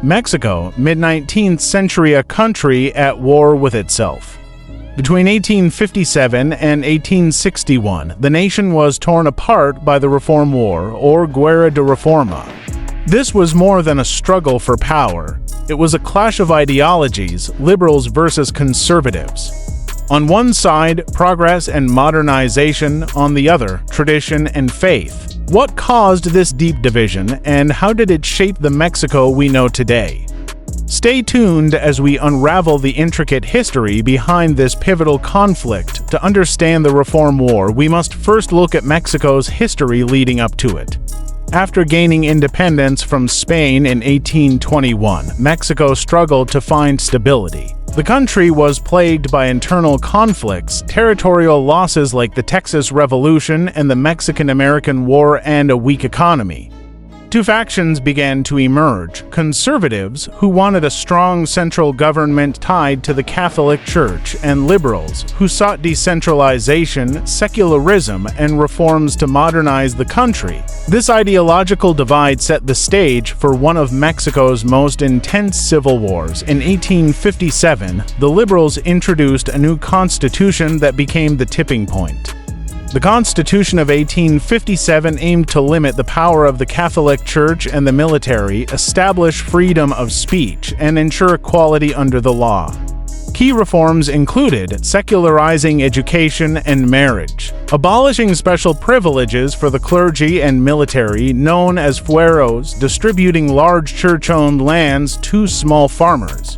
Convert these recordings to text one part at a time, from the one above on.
Mexico, mid-19th century, a country at war with itself. Between 1857 and 1861, the nation was torn apart by the Reform War, or Guerra de Reforma. This was more than a struggle for power. It was a clash of ideologies, liberals versus conservatives. On one side, progress and modernization; on the other, tradition and faith. What caused this deep division, and how did it shape the Mexico we know today? Stay tuned as we unravel the intricate history behind this pivotal conflict. To understand the Reform War, we must first look at Mexico's history leading up to it. After gaining independence from Spain in 1821, Mexico struggled to find stability. The country was plagued by internal conflicts, territorial losses like the Texas Revolution and the Mexican-American War, and a weak economy. Two factions began to emerge: conservatives, who wanted a strong central government tied to the Catholic Church, and liberals, who sought decentralization, secularism, and reforms to modernize the country. This ideological divide set the stage for one of Mexico's most intense civil wars. In 1857, the liberals introduced a new constitution that became the tipping point. The Constitution of 1857 aimed to limit the power of the Catholic Church and the military, establish freedom of speech, and ensure equality under the law. Key reforms included secularizing education and marriage, abolishing special privileges for the clergy and military, known as fueros, distributing large church-owned lands to small farmers.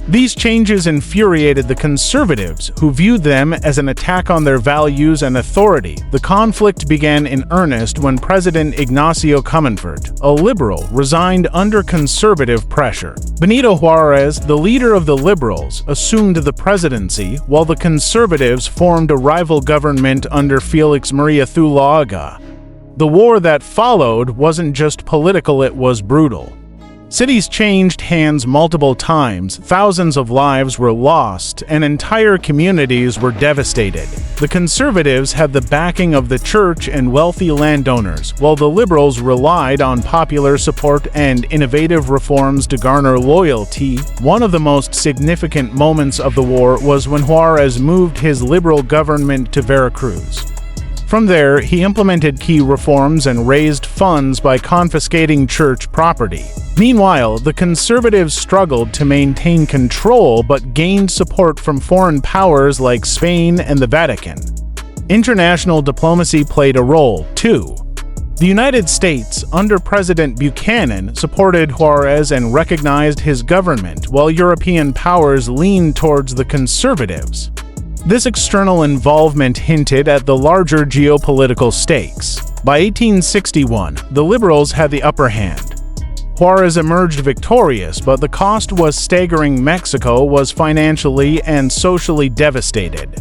These changes infuriated the conservatives, who viewed them as an attack on their values and authority. The conflict began in earnest when President Ignacio Comonfort, a liberal, resigned under conservative pressure. Benito Juárez, the leader of the liberals, assumed the presidency, while the conservatives formed a rival government under Félix María Zuloaga. The war that followed wasn't just political, it was brutal. Cities changed hands multiple times, thousands of lives were lost, and entire communities were devastated. The conservatives had the backing of the church and wealthy landowners, while the liberals relied on popular support and innovative reforms to garner loyalty. One of the most significant moments of the war was when Juárez moved his liberal government to Veracruz. From there, he implemented key reforms and raised funds by confiscating church property. Meanwhile, the conservatives struggled to maintain control but gained support from foreign powers like Spain and the Vatican. International diplomacy played a role, too. The United States, under President Buchanan, supported Juárez and recognized his government, while European powers leaned towards the conservatives. This external involvement hinted at the larger geopolitical stakes. By 1861, the liberals had the upper hand. Juárez emerged victorious, but the cost was staggering. Mexico was financially and socially devastated.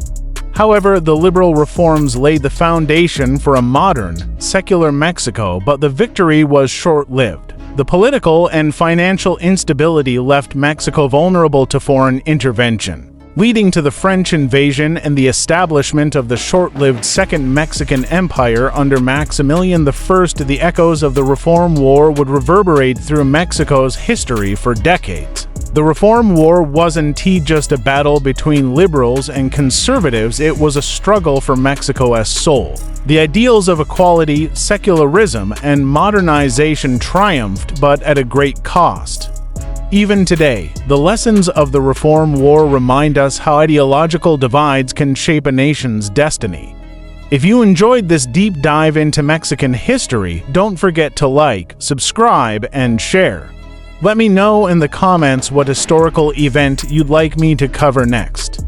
However, the liberal reforms laid the foundation for a modern, secular Mexico, but the victory was short-lived. The political and financial instability left Mexico vulnerable to foreign intervention, leading to the French invasion and the establishment of the short-lived Second Mexican Empire under Maximilian I. The echoes of the Reform War would reverberate through Mexico's history for decades. The Reform War wasn't just a battle between liberals and conservatives, it was a struggle for Mexico's soul. The ideals of equality, secularism, and modernization triumphed, but at a great cost. Even today, the lessons of the Reform War remind us how ideological divides can shape a nation's destiny. If you enjoyed this deep dive into Mexican history, don't forget to like, subscribe, and share. Let me know in the comments what historical event you'd like me to cover next.